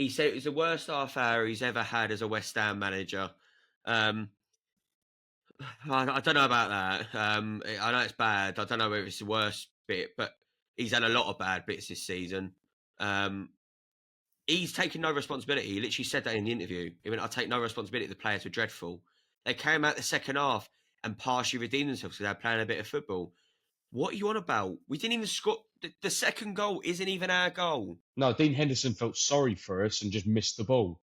He said it was the worst half hour he's ever had as a West Ham manager. I don't know about that. I know it's bad. I don't know whether it's the worst bit, but he's had a lot of bad bits this season. He's taken no responsibility. He literally said that in the interview. He went, I take no responsibility. The players were dreadful. They came out the second half and partially redeemed themselves because they were playing a bit of football. What are you on about? We didn't even score. The second goal isn't even our goal. No, Dean Henderson felt sorry for us and just missed the ball.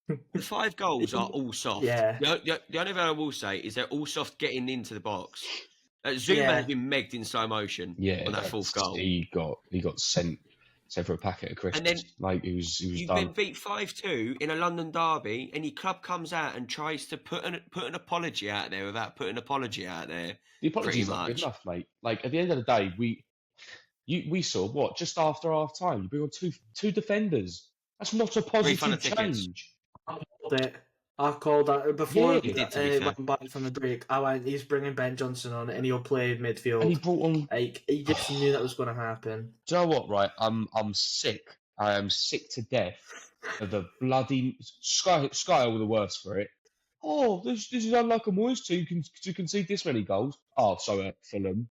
The 5 goals are all soft. Yeah. The only thing I will say is they're all soft getting into the box. Zuma has been megged in slow motion on that 4th goal. He got sent for a packet of crisps. And then he was you've done. been beat 5-2 in a London derby, and your club comes out and tries to put an apology out there without putting an apology out there. The apology's not good enough, mate. Like, at the end of the day, we saw what just after half time. You bring on two defenders. That's not a positive change. I called that before he went back from the break. I went, he's bringing Ben Johnson on, and he'll play midfield. And he brought on. Like, he just knew that was going to happen. Do you know what? Right, I'm sick. I am sick to death of the bloody Sky are the worst for it. Oh, this is unlike a Moyes team to concede this many goals. Oh, so Fulham,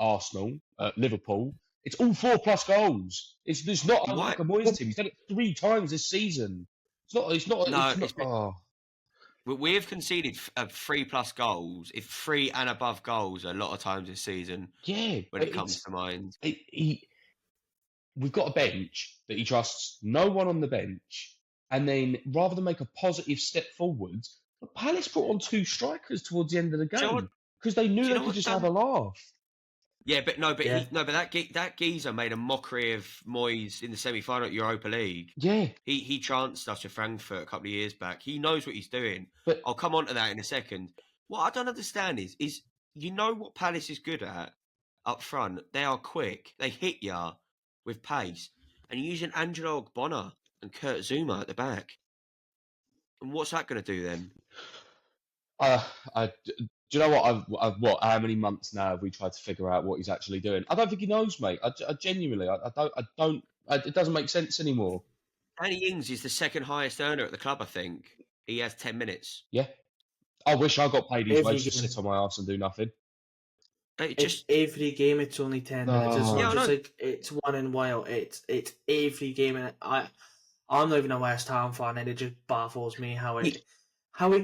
Arsenal, Liverpool. It's all 4+ goals. It's not unlike a Moyes team. He's done it 3 times this season. We have conceded 3+ goals, if 3 and above goals, a lot of times this season. Yeah, when it comes to mind, we've got a bench that he trusts no one on the bench, and then rather than make a positive step forward, Palace brought on 2 strikers towards the end of the game because they knew they could just have a laugh. Yeah, but that geezer made a mockery of Moyes in the semi-final at Europa League. Yeah, he chanced us to Frankfurt a couple of years back. He knows what he's doing. But I'll come on to that in a second. What I don't understand is you know what Palace is good at up front. They are quick. They hit ya with pace, and you're using Angelo Ogbonna and Kurt Zuma at the back. And what's that going to do then? Do you know what? How many months now have we tried to figure out what he's actually doing? I don't think he knows, mate. I genuinely, I don't. It doesn't make sense anymore. Danny Ings is the 2nd highest earner at the club. I think he has 10 minutes. Yeah, I wish I got paid his wage to sit on my arse and do nothing. Every game it's only 10 minutes. It's not just like it's one in a while. It's every game, and I'm not even a West Ham fan, and it just baffles me how he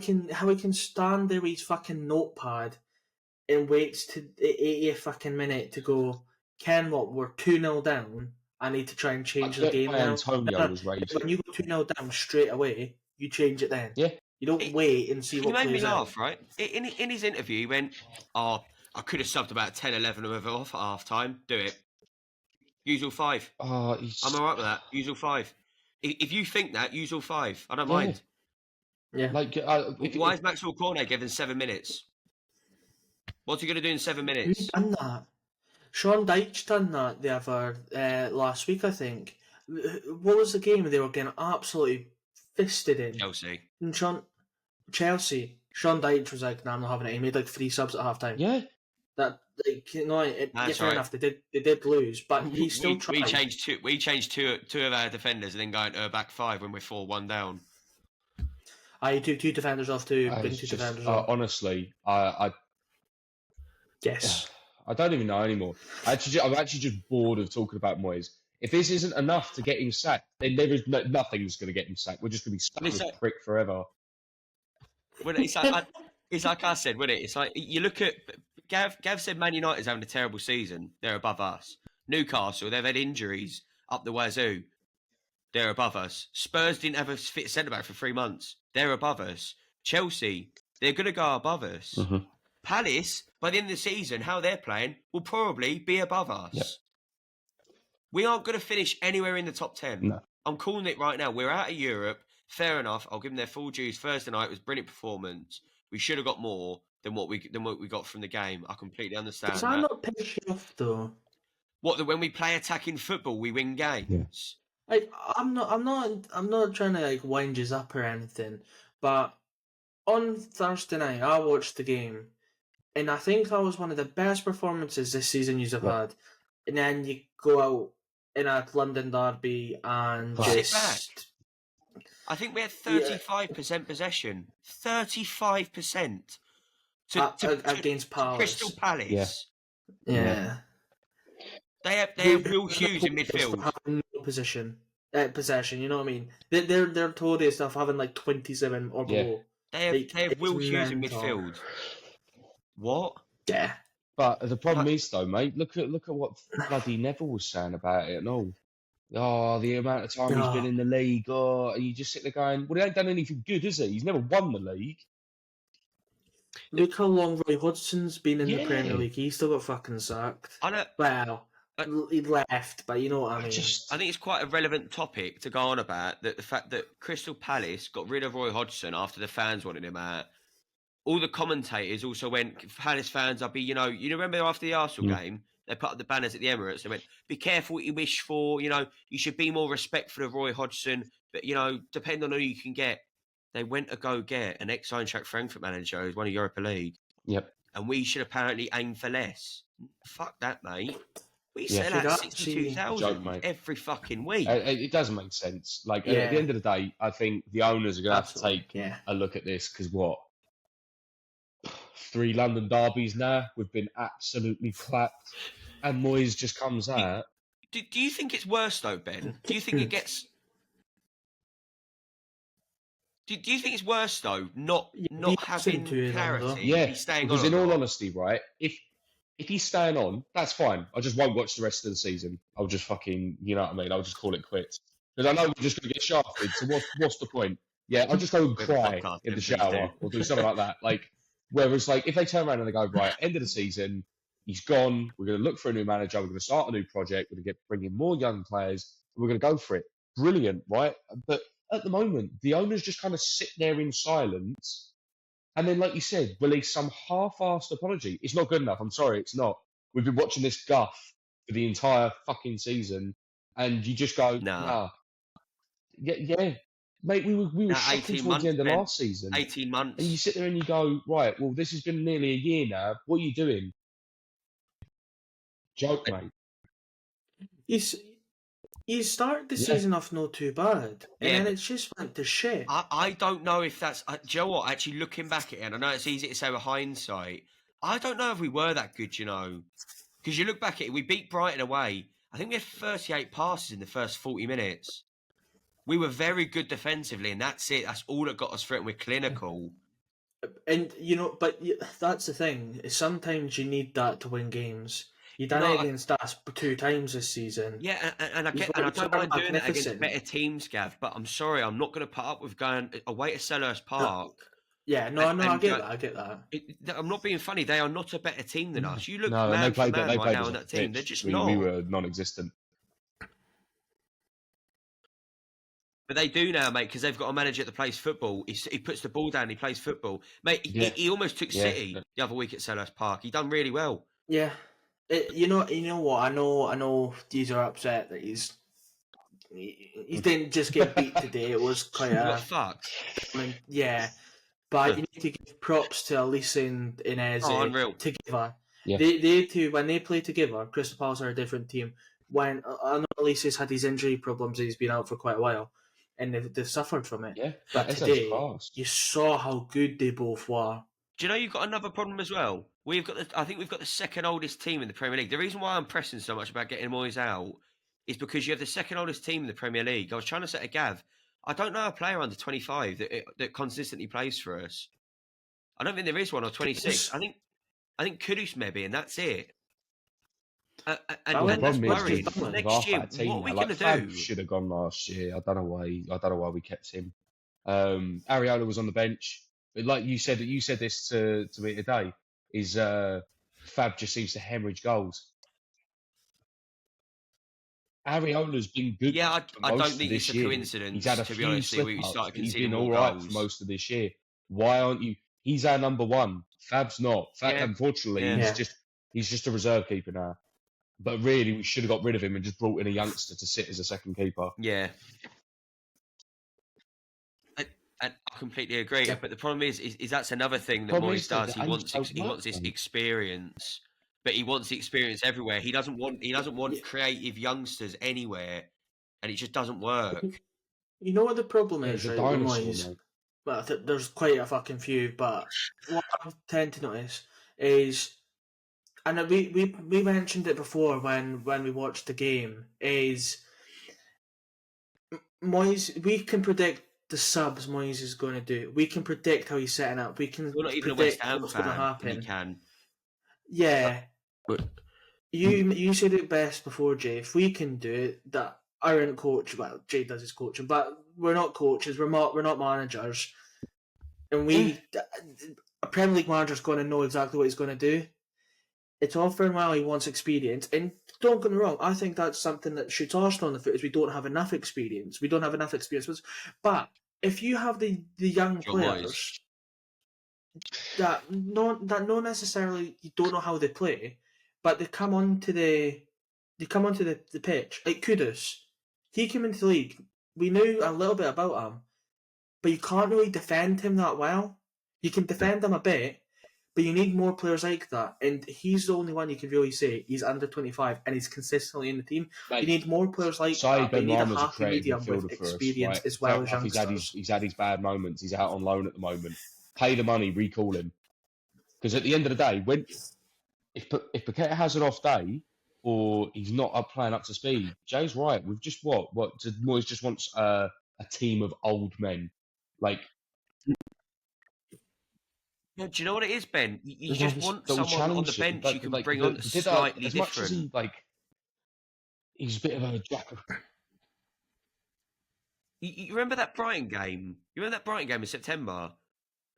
can stand there with his fucking notepad and waits to the 80th fucking minute to go, Ken, what, we're 2-0 down. I need to try and change the game now. Antonio was raised. When you go 2-0 down straight away, you change it then. Yeah. You don't wait and see what plays out. He made me laugh, right? In his interview, he went, I could have subbed about 10, 11 of them off at half time. Do it. Usual 5. I'm all right with that. Usual 5. If you think that, usual 5. I don't mind. Yeah. Like, why is Maxwell Cornet given 7 minutes? What's he going to do in 7 minutes? Who's done that? Sean Dyche done that the other last week, I think. What was the game they were getting absolutely fisted in? Chelsea. And Chelsea. Sean Dyche was like, "No, I'm not having it." He made like 3 subs at half time. Yeah. That fair enough. They did lose, but he still tried. We changed two of our defenders and then go into a back 5 when we're 4-1 down. I took 2 defenders off to bring 2 defenders on. Honestly, Yes. I don't even know anymore. I'm actually just bored of talking about Moyes. If this isn't enough to get him sacked, then nothing's going to get him sacked. We're just going to be stuck with this prick forever. Well, it's like I said, wouldn't it? It's like you look at Gav said Man United's having a terrible season. They're above us. Newcastle, they've had injuries up the wazoo. They're above us. Spurs didn't have a fit centre-back for 3 months. They're above us. Chelsea, they're going to go above us. Mm-hmm. Palace, by the end of the season, how they're playing, will probably be above us. Yep. We aren't going to finish anywhere in the top 10. No. I'm calling it right now. We're out of Europe. Fair enough. I'll give them their full dues. Thursday night was a brilliant performance. We should have got more than what we got from the game. I completely understand. Does that not piss you off though? When we play attacking football, we win games. Yeah. I'm not trying to wind you up or anything, but on Thursday night I watched the game, and I think that was one of the best performances this season you've had. And then you go out in a London derby and Sit just... back. I think we had 35% possession. 35%. Against Palace. Crystal Palace. Yeah. They have Will Hughes in midfield. Having no possession. Possession, you know what I mean? They're notorious of having like 27 or below. They have Will Hughes in midfield. What? Yeah. But the problem is, though, mate, look at what bloody Neville was saying about it and all. Oh, the amount of time he's been in the league. Oh, and you just sit there going, well, he ain't done anything good, has he? He's never won the league. Look how long Roy Hodgson's been in the Premier League. He still got fucking sacked. Well, he left, but you know what I mean. I think it's quite a relevant topic to go on about, that the fact that Crystal Palace got rid of Roy Hodgson after the fans wanted him out. All the commentators also went, Palace fans, you remember after the Arsenal game, they put up the banners at the Emirates. They went, be careful what you wish for. You should be more respectful of Roy Hodgson. But, depending on who you can get. They went to go get an ex-Eintracht Frankfurt manager who's won a Europa League. Yep. And we should apparently aim for less. Fuck that, mate. We sell out 62,000 every fucking week. It doesn't make sense. Like, at the end of the day, I think the owners are going to have to take a look at this, because 3 London derbies now, we've been absolutely clapped, and Moyes just comes out. Do you think it's worse, though, Ben? Do you think it gets... Do you think it's worse, though, not having clarity? Yeah, because in all honesty, right, if he's staying on, that's fine. I just won't watch the rest of the season. I'll just fucking, you know what I mean? I'll just call it quits. Because I know we're just going to get shafted, so what's the point? Yeah, I'll just go and cry in the shower or do something like that. Like, whereas, like, if they turn around and they go, right, end of the season, he's gone, we're going to look for a new manager, we're going to start a new project, we're going to bring in more young players, and we're going to go for it. Brilliant, right? But at the moment, the owners just kind of sit there in silence and then, like you said, release some half-assed apology. It's not good enough. I'm sorry, it's not. We've been watching this guff for the entire fucking season, and you just go, nah. Yeah. Mate, we were shocking towards the end of last season. 18 months. And you sit there and you go, right, well, this has been nearly a year now. What are you doing? Joke, mate. You started the season off not too bad, and then it just went to shit. I don't know if that's... do you know what? Actually, looking back at it, and I know it's easy to say with hindsight, I don't know if we were that good, Because you look back at it, we beat Brighton away. I think we had 38 passes in the first 40 minutes. We were very good defensively, and that's it. That's all that got us through it, and we're clinical. And, but that's the thing. Sometimes you need that to win games. You done it against us 2 times this season. Yeah, and I don't mind doing that against better teams, Gav. But I'm sorry, I'm not going to put up with going away to Selhurst Park. Yeah, I get that. I'm not being funny. They are not a better team than us. You look man for man right now on that team. They're just not. We were non-existent. But they do now, mate, because they've got a manager that plays football. He puts the ball down. He plays football, mate. He almost took City the other week at Selhurst Park. He done really well. Yeah. You know what? I know. These are upset that he didn't just get beat today. It was quite a fucked. Yeah, but you need to give props to Elise and Eze together. Yeah. They two, when they play together, Crystal Palace are a different team. When I know Elise's had his injury problems, he's been out for quite a while, and they've suffered from it. Yeah, but today you saw how good they both were. Do you know you've got another problem as well? I think we've got the second oldest team in the Premier League. The reason why I'm pressing so much about getting Moyes out is because you have the second oldest team in the Premier League. I was trying to say to Gav, I don't know a player under 25 that consistently plays for us. I don't think there is one, or 26. I think Kudus maybe, and that's it. And that's worrying. Next year, what are we going to do? Should have gone last year. I don't know why we kept him. Areola was on the bench. But like you said this to me today, is Fab just seems to hemorrhage goals. Areola's been good. Yeah, I don't think it's a coincidence. He's had a few slip-ups. He's been all right for most of this year. Why aren't you? He's our number one. Fab's not. Unfortunately, he's just a reserve keeper now. But really, we should have got rid of him and just brought in a youngster to sit as a second keeper. Yeah. I completely agree, but the problem is that's another thing that Moyes does. He wants this experience but he wants the experience everywhere. He doesn't want creative youngsters anywhere, and it just doesn't work. You know what the problem is, right? With dinosaur, Moyes? mate. Well, there's quite a fucking few, but what I tend to notice is, and we mentioned it before when we watched the game, is Moyes. We can predict the subs Moyes is going to do. We can predict how he's setting up. We can You're not even a predict West Ham what's fan, going to happen. and he can. Yeah. But You said it best before, Jay. If we can do it, that I aren't coach. Well, Jay does his coaching, but we're not coaches. We're not managers, and a Premier League manager's going to know exactly what he's going to do. It's all fair and well he wants experience, and don't get me wrong. I think that's something that shoots Arsenal in the foot. Is we don't have enough experience. We don't have enough experience. But if you have the young players that not necessarily you don't know how they play, but they come onto the pitch. Like Kudus, he came into the league. We knew a little bit about him, but you can't really defend him that well. You can defend him a bit, but you need more players like that. And he's the only one you can really say he's under 25 and he's consistently in the team. Mate, you need more players like that. You need a happy medium with experience right? as well as youngsters. He's had his bad moments. He's out on loan at the moment. Pay the money, recall him. Because at the end of the day, if Paqueta has an off day or he's not playing up to speed, Jay's right. We've just Moyes just wants a team of old men. Like, do you know what it is, Ben? You just want someone on the bench you can bring on slightly as different. Much as he's a bit of a jack of... You remember that Brighton game? You remember that Brighton game in September?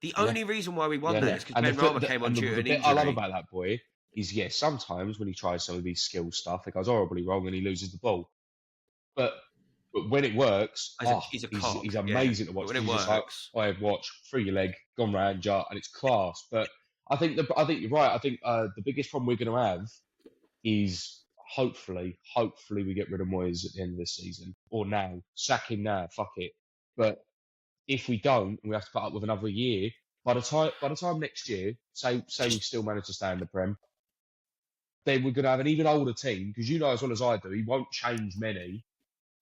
The only reason why we won that is because Ben Rama came on due to an injury. I love about that boy is, sometimes when he tries some of these skill stuff, it goes horribly wrong and he loses the ball. But when it works, he's amazing to watch. When it works, I have watched through your leg, gone round, jar, and it's class. But I think you're right. I think the biggest problem we're going to have is hopefully we get rid of Moyes at the end of this season, or now, sack him now, fuck it. But if we don't, and we have to put up with another year, by the time next year, say we still manage to stay in the Prem, then we're going to have an even older team, because you know as well as I do, he won't change many.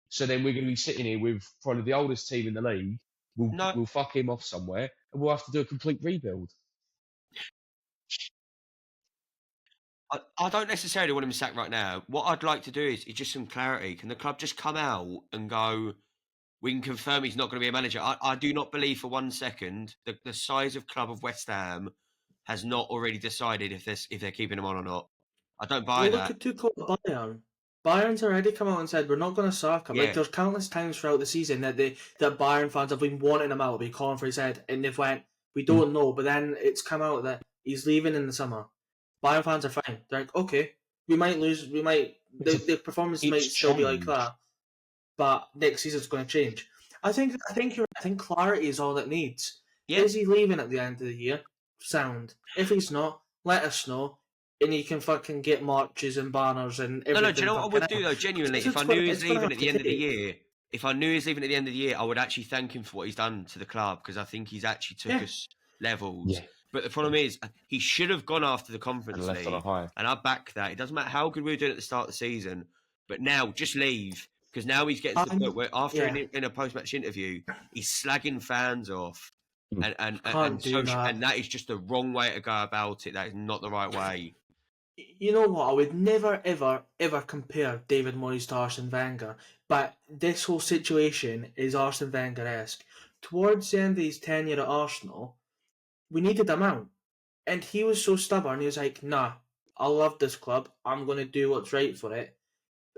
So then we're going to be sitting here with probably the oldest team in the league. We'll fuck him off somewhere, and we'll have to do a complete rebuild. I don't necessarily want him sacked right now. What I'd like to do is just some clarity. Can the club just come out and go, we can confirm he's not going to be a manager? I do not believe for 1 second that the size of club of West Ham has not already decided if they're keeping him on or not. I don't buy that. Look at two clubs Bayern. Bayern's already come out and said we're not going to sack him. Yeah. Like, there's countless times throughout the season that Bayern fans have been wanting him out, be calling for his head, and they've went, we don't know. But then it's come out that he's leaving in the summer. Bayern fans are fine. They're like, okay, we might lose. The performance might still be like that, but next season's going to change. I think clarity is all it needs. Yeah. Is he leaving at the end of the year? Sound. If he's not, let us know. And you can fucking get marches and banners and everything. No, do you know what I would do though? Genuinely, if I knew he was leaving at the end of the year, I would actually thank him for what he's done to the club, because I think he's actually took us levels. Yeah. But the problem is, he should have gone after the Conference League, and I back that. It doesn't matter how good we were doing at the start of the season, but now just leave, because now he's getting to the point where after in a post-match interview, he's slagging fans off, and that is just the wrong way to go about it. That is not the right way. You know what? I would never, ever, ever compare David Moyes to Arsene Wenger, but this whole situation is Arsene Wenger-esque. Towards the end of his tenure at Arsenal, we needed him out. And he was so stubborn, he was like, nah, I love this club, I'm going to do what's right for it.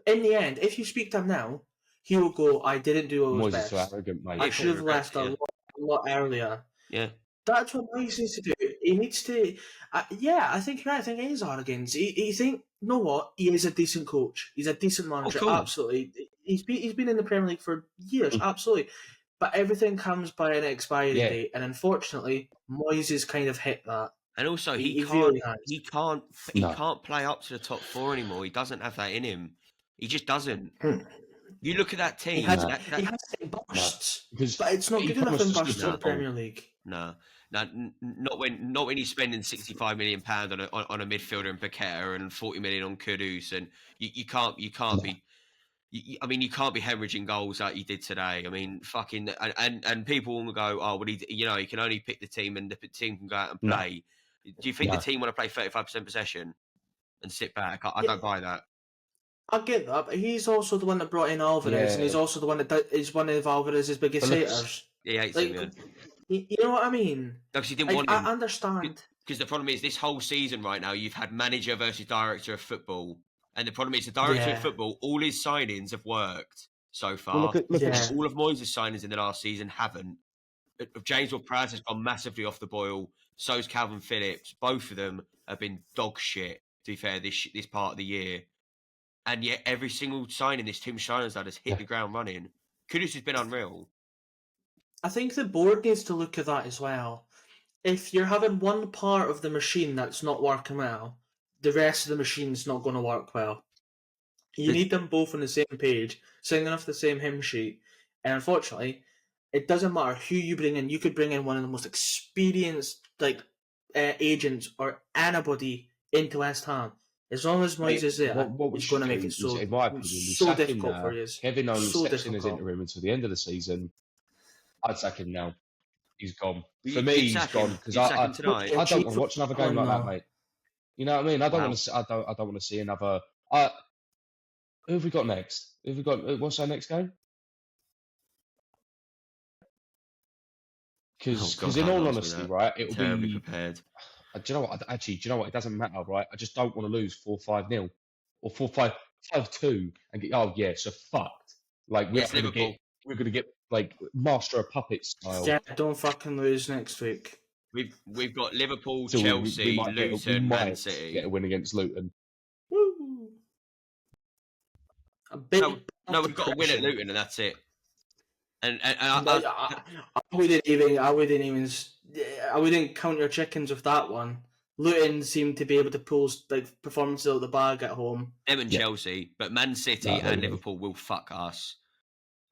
In the end, if you speak to him now, he will go, I didn't do what was best. So arrogant, mate. I should have left a lot earlier. Yeah. That's what Moyes needs to do. He needs to... I think you're right. I think it is arrogance. He think, you know what? He is a decent coach. He's a decent manager. Oh, cool. Absolutely. He's been in the Premier League for years. Absolutely. But everything comes by an expiry date. And unfortunately, Moyes has kind of hit that. And also, he can't play up to the top four anymore. He doesn't have that in him. He just doesn't. You look at that team. He has bursts. But it's not good enough in bursts in the Premier League. No. No, not when he's spending £65 million on a midfielder in Paqueta and 40 million on Kudus, and you can't be. I mean, you can't be hemorrhaging goals like you did today. I mean, fucking, and people will go, oh, well, he can only pick the team, and the team can go out and play. No. Do you think the team want to play 35% possession and sit back? I don't buy that. I get that, but he's also the one that brought in Alvarez, and he's also the one that is one of Alvarez's biggest haters. He hates him, yeah. You know what I mean? No, because he didn't want him. I understand. Because the problem is, this whole season right now, you've had manager versus director of football. And the problem is, the director of football, all his signings have worked so far. Well, look at all of Moyes' signings in the last season haven't. James Ward-Prowse has gone massively off the boil. So's Calvin Phillips. Both of them have been dog shit, to be fair, this part of the year. And yet, every single signing this Tim Shiner's done has hit the ground running. Kudus has been unreal. I think the board needs to look at that as well. If you're having one part of the machine that's not working well, the rest of the machine's not going to work well. You need them both on the same page, singing off the same hymn sheet. And unfortunately, it doesn't matter who you bring in. You could bring in one of the most experienced agents or anybody into West Ham. As long as Moyes is there, he's going to make it so, in my opinion, so difficult for you. Kevin only steps in as interim until the end of the season. I'd sack him now. He's gone. For me, he's gone because I don't want to watch another game like that, mate. You know what I mean? I don't want to. I don't want to see another. Who have we got next? What's our next game? Because in all honesty, right, it will be prepared. Do you know what? Actually, do you know what? It doesn't matter, right? I just don't want to lose 4-5-0 or 4-5-5-2 and get. Oh yeah, so fucked. Like we're gonna get like master of puppets style. Yeah, don't fucking lose next week. We've got Liverpool, so Chelsea, Luton, Man City. Get a win against Luton. Woo! No, we've got to win at Luton, and that's it. And I wouldn't count your chickens with that one. Luton seem to be able to pull performances out of the bag at home. Them and Chelsea, but Man City and Liverpool will fuck us.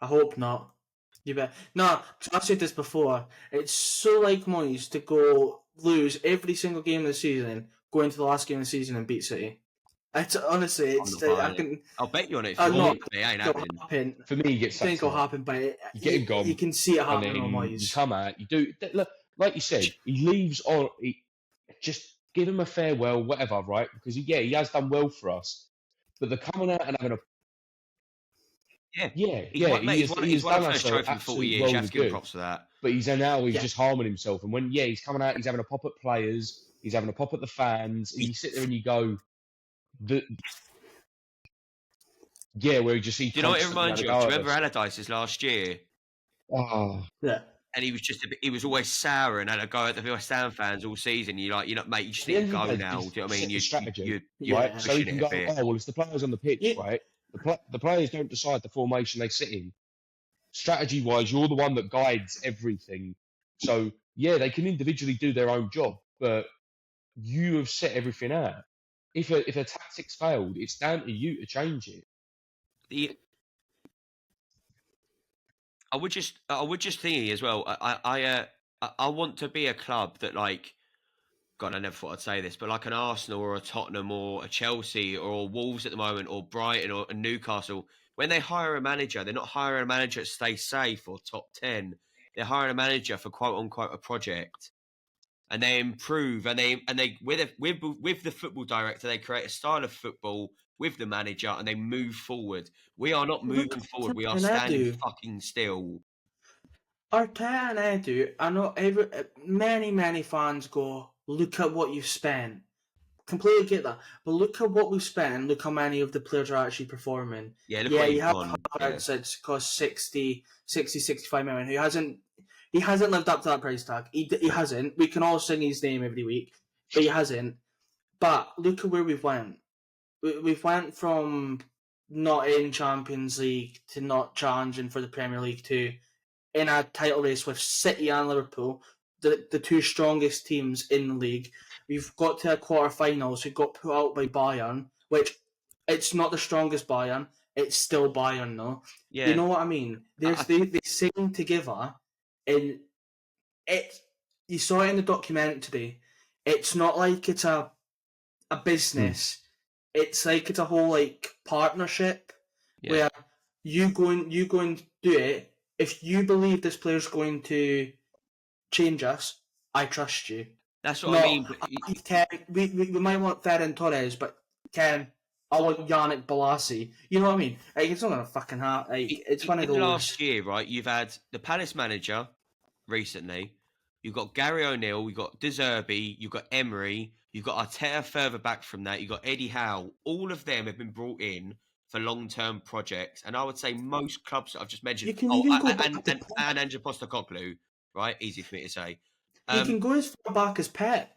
I hope not. You bet. No, I've said this before. It's so like Moyes to lose every single game of the season, go into the last game of the season and beat City. Honestly, I'll bet you on it. It ain't happening. For me, you get I think it'll happen, but you get him gone. You can see it happening on Moyes. You come out, you do. Look, like you said, he leaves on. Just give him a farewell, whatever, right? Because he has done well for us. But they're coming out and having a he's won a first trophy for 40 years. You have to give him props for that. But he's just harming himself. And when he's coming out, he's having a pop at players, he's having a pop at the fans. And you sit there and you go, where he just. Do you know what it reminds you of? Do you remember Allardyce's last year? Oh, yeah. And he was he was always sour and had a go at the West Ham fans all season. You're like, mate, you just need to go now. Do you know what I mean? You're right. So you can go, it's the players on the pitch, right? The players don't decide the formation they sit in. Strategy-wise, you're the one that guides everything. So, they can individually do their own job, but you have set everything out. If a tactics failed, it's down to you to change it. I would just think as well. I want to be a club that God, I never thought I'd say this, but like an Arsenal or a Tottenham or a Chelsea or Wolves at the moment or Brighton or Newcastle, when they hire a manager, they're not hiring a manager to stay safe or top 10. They're hiring a manager for quote unquote a project, and they improve and they with the football director, they create a style of football with the manager and they move forward. We are not moving forward. We are standing fucking still. Arteta and Edu, I know many fans go, look at what you've spent. Completely get that. But look at what we've spent and look how many of the players are actually performing. Yeah, you have Havertz that's cost 60, 65 million. He hasn't lived up to that price tag. He hasn't. We can all sing his name every week, but he hasn't. But look at where we've went. We've went from not in Champions League to not challenging for the Premier League to in a title race with City and Liverpool, the two strongest teams in the league. We've got to a quarter-finals. We got put out by Bayern, which it's not the strongest Bayern. It's still Bayern, though. Yeah. You know what I mean? They sing together, and you saw it in the documentary. It's not like it's a business. It's like it's a whole like partnership where you go and do it. If you believe this player's going to change us, I trust you. That's what I mean. But we might want Ferran Torres, but I want Yannick Bolasie. You know what I mean? Like, it's not gonna fucking happen. Like, it's one of those. In the last year, right? You've had the Palace manager recently. You've got Gary O'Neill. You've got De Zerbi. You've got Emery. You've got Arteta further back from that. You've got Eddie Howe. All of them have been brought in for long-term projects, and I would say most clubs that I've just mentioned. And Ange Postecoglou, right? Easy for me to say. You can go as far back as Pep.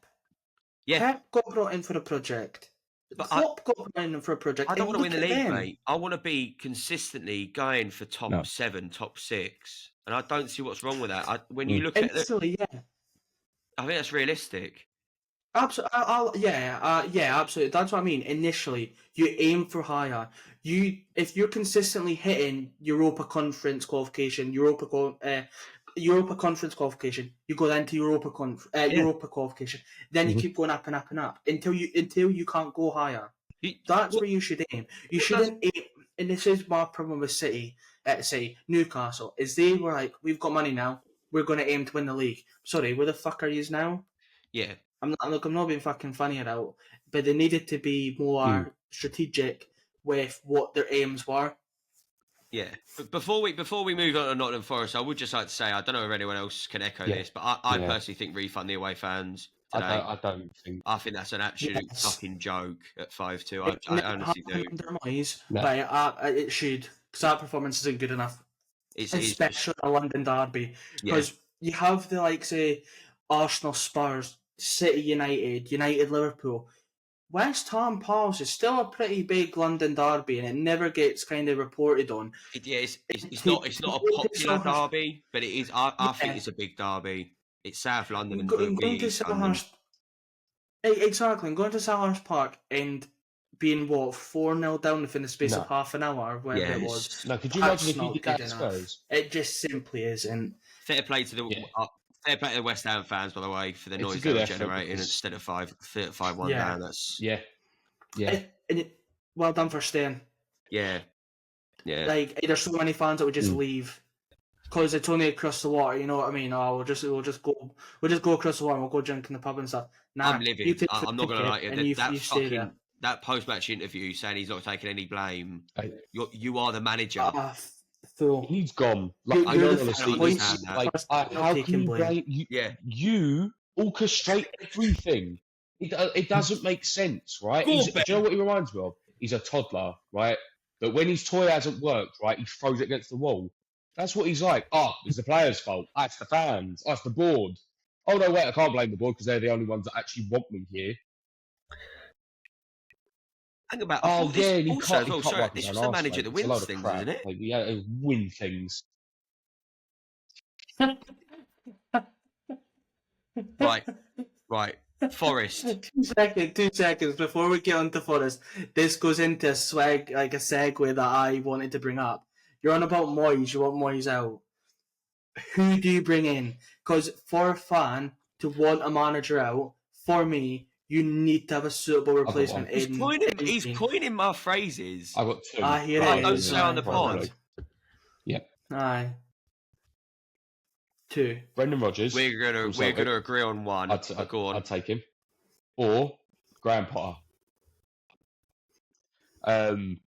Yeah. Pep got brought in for a project. But Klopp got brought in for a project. I don't want to win the league, mate. I want to be consistently going for top 7, top 6, and I don't see what's wrong with that. When you look at it, I think that's realistic. Absolutely, yeah, absolutely. That's what I mean. Initially, you aim for higher. If you're consistently hitting Europa Conference qualification, Europa Conference qualification, you go then to Europa qualification. Then you keep going up and up and up until you can't go higher. That's where you should aim. You shouldn't aim. And this is my problem with City. Newcastle is they were like, we've got money now. We're going to aim to win the league. Sorry, where the fuck are you now? Yeah. I'm not being fucking funny about, but they needed to be more strategic with what their aims were. Yeah. But before we move on to Nottingham Forest, I would just like to say, I don't know if anyone else can echo this, but I personally think refund the away fans today. I don't think. I think that's an absolute fucking joke at 5-2. I honestly do. Moyes, but it should, because that performance isn't good enough. Especially a London derby, because you have the say Arsenal, Spurs, City, United, Liverpool. West Ham Palace is still a pretty big London derby, and it never gets kind of reported on. It's not a popular derby, but it is. I think it's a big derby. It's South London and going to Selhurst. Exactly, and going to Selhurst Park and being 4-0 down within the space of half an hour, whatever it was. No, could you imagine if you did that Spurs? It just simply isn't. Fair play to the West Ham fans, by the way, for the noise they were generating instead of 5-1 down. That's well done for staying. Yeah. Like, there's so many fans that would just leave because it's only across the water. You know what I mean? Oh, we'll just go across the water and we'll go drink in the pub and stuff. Nah, I'm livid. I'm not gonna lie to you. That post-match interview saying he's not taking any blame. You are the manager. He's gone. Like, I don't honestly how can you blame? You orchestrate everything. It doesn't make sense, right? Do you know what he reminds me of? He's a toddler, right? But when his toy hasn't worked, right, he throws it against the wall. That's what he's like. It's the players' fault. It's the fans. It's the board. Oh no, wait, I can't blame the board because they're the only ones that actually want me here. Think about. This was the manager that wins things, isn't it? Yeah, win things. Right. Forest. 2 seconds before we get on to Forest. This goes into a segue that I wanted to bring up. You're on about Moyes. You want Moyes out. Who do you bring in? Because for a fan to want a manager out, for me, you need to have a suitable replacement. He's coining my phrases. I got 2. I hear it. Don't say on the pod. Yep. Aye. 2. Brendan Rodgers. We're gonna agree on one. Go on. I'd take him. Or Graham Potter.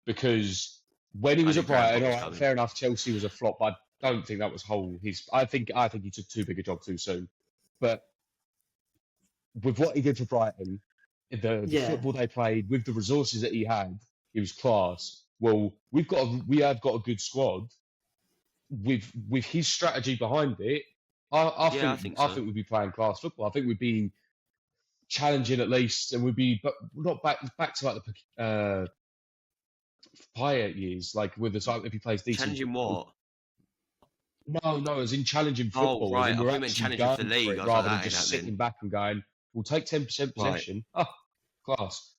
Because when he was at Brighton, fair enough, Chelsea was a flop, but I don't think that was I think he took too big a job too soon. But with what he did for Brighton, the football they played, with the resources that he had, he was class. Well, we have got a good squad. With his strategy behind it, I think we'd be playing class football. I think we'd be challenging at least, and we'd be, but not back to like the Payet years, like with the side if he plays decent. Challenging what? No, as in challenging football. Oh, right. I meant challenging for the league. Rather than just sitting back and going, we'll take 10% possession. Right. Class.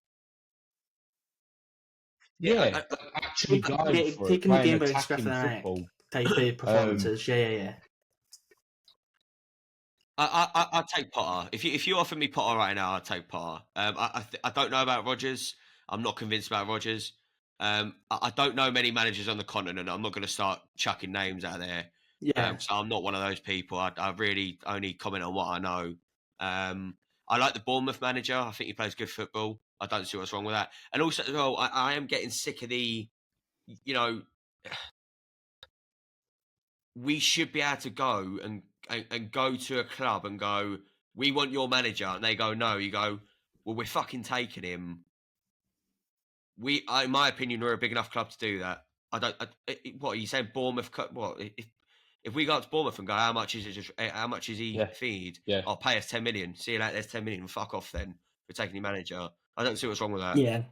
Yeah, actually going for taking the game by the scruff of the neck type of performances. Yeah. I take Potter. If you offer me Potter right now, I'd take Potter. I don't know about Rodgers. I'm not convinced about Rodgers. I don't know many managers on the continent. I'm not going to start chucking names out there. Yeah. So I'm not one of those people. I really only comment on what I know. I like the Bournemouth manager. I think he plays good football. I don't see what's wrong with that. And also, as well, I am getting sick of the, we should be able to go and go to a club and go, we want your manager, and they go, no. You go, well, we're fucking taking him. In my opinion, we're a big enough club to do that. What are you saying? Bournemouth? What if we go up to Bournemouth and go, how much is it? How much is he feed? Yeah. I'll pay us 10 million. See you later. There's 10 million. Fuck off then. We're taking your manager. I don't see what's wrong with that. Yeah.